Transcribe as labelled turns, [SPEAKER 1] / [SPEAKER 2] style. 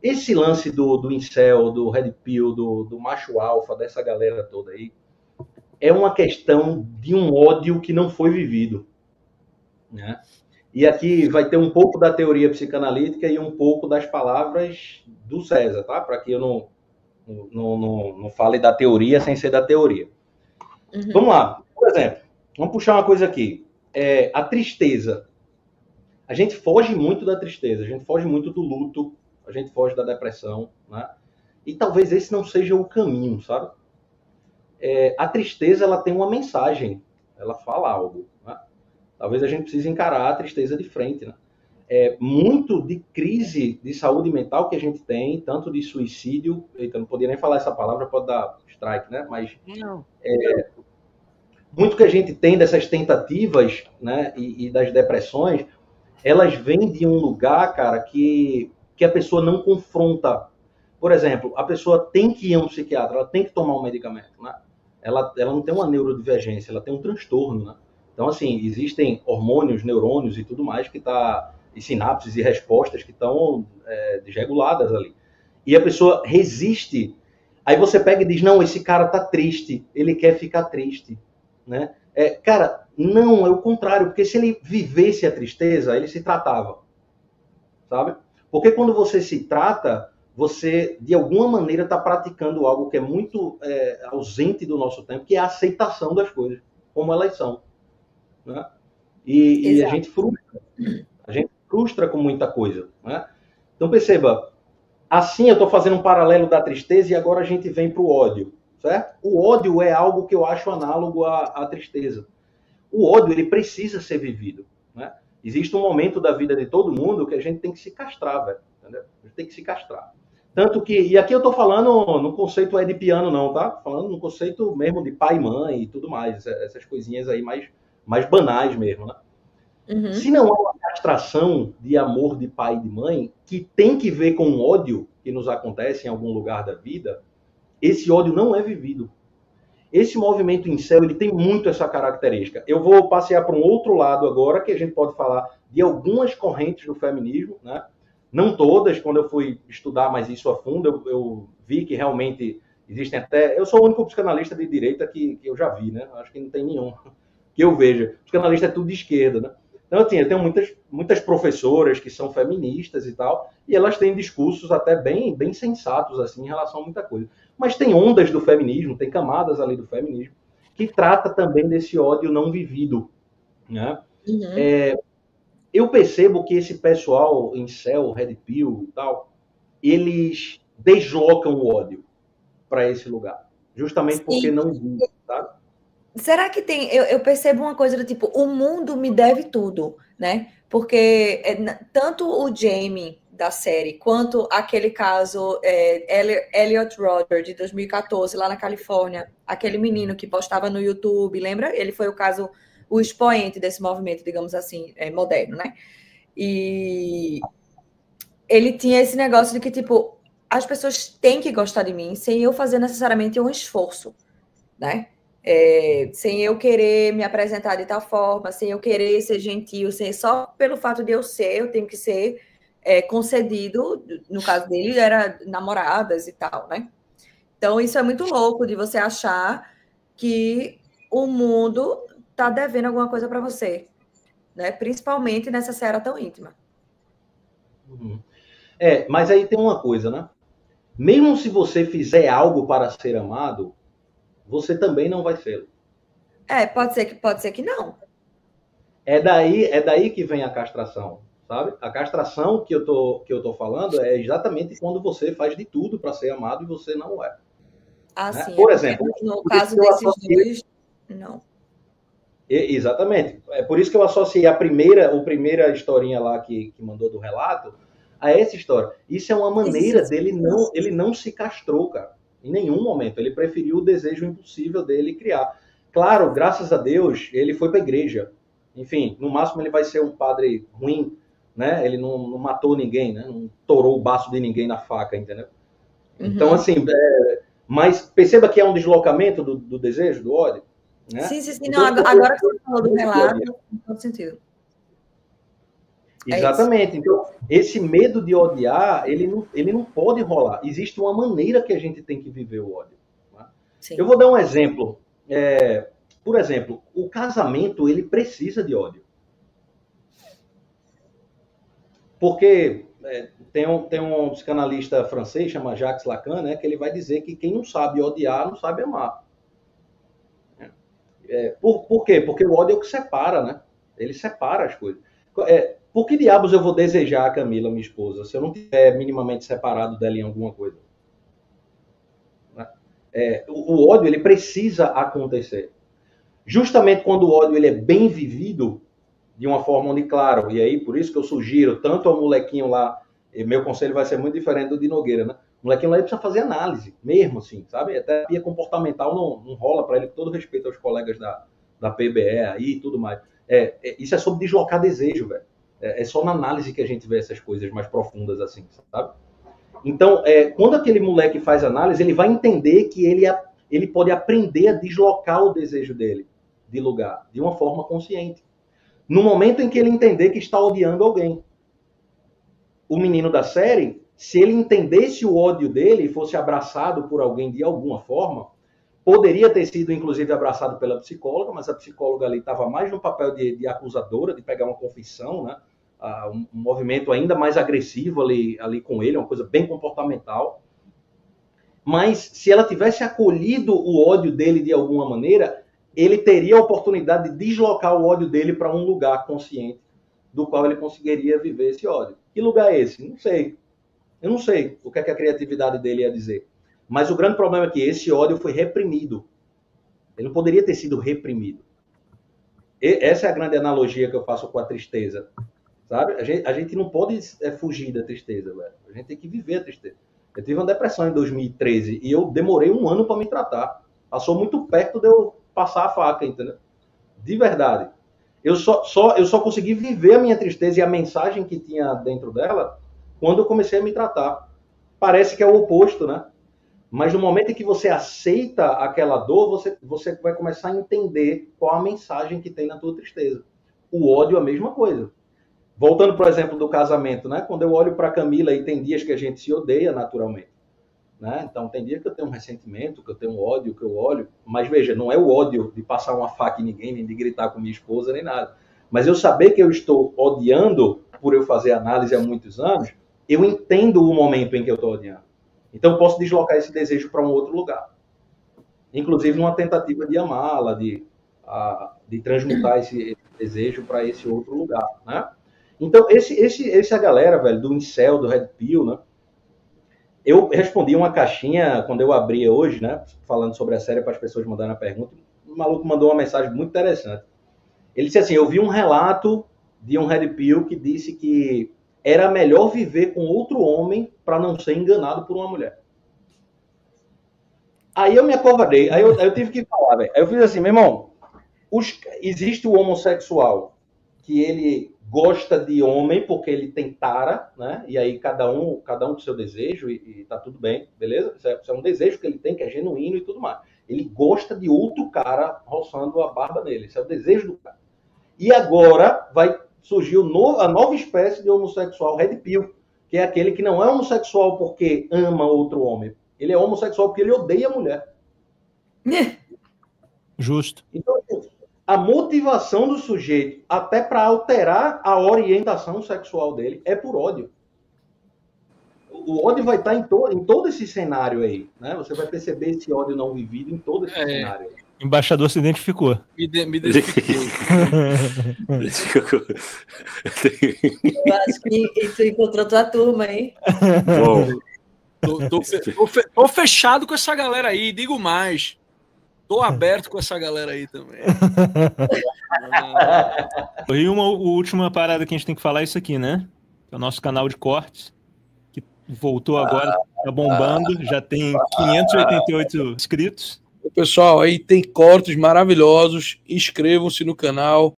[SPEAKER 1] esse lance do incel, do red pill, do macho alfa, dessa galera toda aí, é uma questão de um ódio que não foi vivido, né? E aqui vai ter um pouco da teoria psicanalítica e um pouco das palavras do César, tá? Para que eu não fale da teoria sem ser da teoria. Uhum. Vamos lá. Por exemplo, vamos puxar uma coisa aqui. A tristeza. A gente foge muito da tristeza, a gente foge muito do luto, a gente foge da depressão, né? E talvez esse não seja o caminho, sabe? A tristeza, ela tem uma mensagem, ela fala algo, né? Talvez a gente precise encarar a tristeza de frente, né? Muito de crise de saúde mental que a gente tem, tanto de suicídio, eita, não podia nem falar essa palavra, pode dar strike, né? Mas muito que a gente tem dessas tentativas, né, e das depressões, elas vêm de um lugar, cara, que a pessoa não confronta. Por exemplo, a pessoa tem que ir a um psiquiatra, ela tem que tomar um medicamento, né? Ela não tem uma neurodivergência, ela tem um transtorno, né? Então, assim, existem hormônios, neurônios e tudo mais e sinapses e respostas que estão desreguladas ali. E a pessoa resiste. Aí você pega e diz, não, esse cara tá triste, ele quer ficar triste, né? Cara, não, é o contrário, porque se ele vivesse a tristeza, ele se tratava, sabe? Porque quando você se trata, você, de alguma maneira, está praticando algo que é muito ausente do nosso tempo, que é a aceitação das coisas, como elas são, né? E a gente frustra com muita coisa, né? Então, perceba, assim eu estou fazendo um paralelo da tristeza e agora a gente vem para o ódio, certo? O ódio é algo que eu acho análogo à tristeza. O ódio, ele precisa ser vivido, né? Existe um momento da vida de todo mundo que a gente tem que se castrar, velho, entendeu? A gente tem que se castrar. Tanto que, e aqui eu tô falando no conceito edipiano não, tá? Falando no conceito mesmo de pai e mãe e tudo mais, essas coisinhas aí mais banais mesmo, né? Uhum. Se não há uma castração de amor de pai e de mãe, que tem que ver com o ódio que nos acontece em algum lugar da vida, esse ódio não é vivido. Esse movimento incel, ele tem muito essa característica. Eu vou passear para um outro lado agora, que a gente pode falar de algumas correntes do feminismo, né? Não todas, quando eu fui estudar mais isso a fundo, eu vi que realmente existem até... Eu sou o único psicanalista de direita que eu já vi, né? Acho que não tem nenhum que eu veja. Psicanalista é tudo de esquerda, né? Então, assim, eu tenho muitas professoras que são feministas e tal, e elas têm discursos até bem sensatos, assim, em relação a muita coisa. Mas tem ondas do feminismo, tem camadas ali do feminismo, que trata também desse ódio não vivido, né? Uhum. Eu percebo que esse pessoal, incel, red pill e tal, eles deslocam o ódio para esse lugar, justamente porque não vivem, sabe?
[SPEAKER 2] Será que tem... Eu percebo uma coisa do tipo, o mundo me deve tudo, né? Porque tanto o Jamie da série, quanto aquele caso Elliot Rodger, de 2014, lá na Califórnia, aquele menino que postava no YouTube, lembra? Ele foi o expoente desse movimento, digamos assim, moderno, né? E ele tinha esse negócio de que, tipo, as pessoas têm que gostar de mim sem eu fazer necessariamente um esforço, né? Sem eu querer me apresentar de tal forma, sem eu querer ser gentil, só pelo fato de eu tenho que ser concedido. No caso dele, era namoradas e tal, né? Então, isso é muito louco de você achar que o mundo tá devendo alguma coisa para você, né? Principalmente nessa seara tão íntima.
[SPEAKER 1] Uhum. Mas aí tem uma coisa, né? Mesmo se você fizer algo para ser amado, você também não vai ser.
[SPEAKER 2] Pode ser que não.
[SPEAKER 1] É daí que vem a castração, sabe? A castração que eu tô falando é exatamente quando você faz de tudo para ser amado e você não é.
[SPEAKER 2] Ah, né? Sim.
[SPEAKER 1] Por exemplo,
[SPEAKER 2] no caso desses dois, não.
[SPEAKER 1] Exatamente. É por isso que eu associei a primeira historinha lá que mandou do relato a essa história. Isso é uma maneira dele ele não se castrou, cara. Em nenhum momento. Ele preferiu o desejo impossível dele criar. Claro, graças a Deus, ele foi para a igreja. Enfim, no máximo ele vai ser um padre ruim, né? Ele não matou ninguém, né? Não torou o baço de ninguém na faca, entendeu? Uhum. Então, assim, mas perceba que é um deslocamento do desejo, do ódio. Né?
[SPEAKER 2] Sim. Então, não, agora que você falou do relato, não faz sentido.
[SPEAKER 1] Exatamente. Então, esse medo de odiar, ele não pode rolar. Existe uma maneira que a gente tem que viver o ódio. Né? Eu vou dar um exemplo. Por exemplo, o casamento, ele precisa de ódio. Porque tem um psicanalista francês, chama Jacques Lacan, né, que ele vai dizer que quem não sabe odiar, não sabe amar. Por quê? Porque o ódio é o que separa, né? Ele separa as coisas. Por que diabos eu vou desejar a Camila, minha esposa, se eu não estiver minimamente separado dela em alguma coisa? O ódio, ele precisa acontecer. Justamente quando o ódio ele é bem vivido, de uma forma onde, claro, e aí por isso que eu sugiro tanto ao molequinho lá, e meu conselho vai ser muito diferente do de Nogueira, né? O molequinho lá ele precisa fazer análise, mesmo assim, sabe? A terapia comportamental não rola para ele, com todo respeito aos colegas da PBE aí e tudo mais. Isso é sobre deslocar desejo, velho. É só na análise que a gente vê essas coisas mais profundas assim, sabe? Então, quando aquele moleque faz análise, ele vai entender que ele pode aprender a deslocar o desejo dele de lugar, de uma forma consciente. No momento em que ele entender que está odiando alguém. O menino da série, se ele entendesse o ódio dele e fosse abraçado por alguém de alguma forma, poderia ter sido, inclusive, abraçado pela psicóloga, mas a psicóloga ali estava mais no papel de acusadora, de pegar uma confissão, né? Um movimento ainda mais agressivo ali com ele, uma coisa bem comportamental. Mas se ela tivesse acolhido o ódio dele de alguma maneira, ele teria a oportunidade de deslocar o ódio dele para um lugar consciente, do qual ele conseguiria viver esse ódio. Que lugar é esse? Não sei. Eu não sei o que a criatividade dele ia dizer. Mas o grande problema é que esse ódio foi reprimido. Ele não poderia ter sido reprimido. Essa é a grande analogia que eu faço com a tristeza. Sabe? A gente não pode fugir da tristeza, velho. A gente tem que viver a tristeza. Eu tive uma depressão em 2013 e eu demorei 1 ano para me tratar. Passou muito perto de eu passar a faca, entendeu? De verdade. Eu só consegui viver a minha tristeza e a mensagem que tinha dentro dela quando eu comecei a me tratar. Parece que é o oposto, né? Mas no momento em que você aceita aquela dor, você vai começar a entender qual a mensagem que tem na tua tristeza. O ódio é a mesma coisa. Voltando, por exemplo, do casamento, né? Quando eu olho para a Camila e tem dias que a gente se odeia naturalmente. Né? Então, tem dia que eu tenho um ressentimento, que eu tenho um ódio, que eu olho. Mas, veja, não é o ódio de passar uma faca em ninguém, nem de gritar com minha esposa, nem nada. Mas eu saber que eu estou odiando, por eu fazer análise há muitos anos, eu entendo o momento em que eu estou odiando. Então, eu posso deslocar esse desejo para um outro lugar. Inclusive, numa tentativa de amá-la, de transmutar esse desejo para esse outro lugar, né? Então, essa galera, velho, do incel, do Red Pill, né? Eu respondi uma caixinha quando eu abria hoje, né? Falando sobre a série para as pessoas mandarem a pergunta. O maluco mandou uma mensagem muito interessante. Ele disse assim: eu vi um relato de um Red Pill que disse que era melhor viver com outro homem para não ser enganado por uma mulher. Aí eu me acovardei, aí eu tive que falar, velho. Aí eu fiz assim, meu irmão, existe o homossexual que ele gosta de homem porque ele tem tara, né? E aí cada um com seu desejo e tá tudo bem, beleza? Isso é um desejo que ele tem, que é genuíno e tudo mais. Ele gosta de outro cara roçando a barba nele. Isso é o desejo do cara. E agora vai surgir a nova espécie de homossexual Red Pill, que é aquele que não é homossexual porque ama outro homem. Ele é homossexual porque ele odeia a mulher.
[SPEAKER 3] Justo.
[SPEAKER 1] Então, a motivação do sujeito, até para alterar a orientação sexual dele, é por ódio. O ódio vai estar em todo esse cenário aí, né? Você vai perceber esse ódio não vivido em todo esse cenário.
[SPEAKER 3] O embaixador se identificou.
[SPEAKER 4] Me identificou.
[SPEAKER 2] Eu acho que tu encontrou tua turma, hein?
[SPEAKER 4] Bom. Tô fechado com essa galera aí, digo mais. Tô aberto com essa galera aí também.
[SPEAKER 3] E uma última parada que a gente tem que falar é isso aqui, né? É o nosso canal de cortes, que voltou agora, tá bombando, já tem 588 inscritos.
[SPEAKER 4] Pessoal, aí tem cortes maravilhosos, inscrevam-se no canal.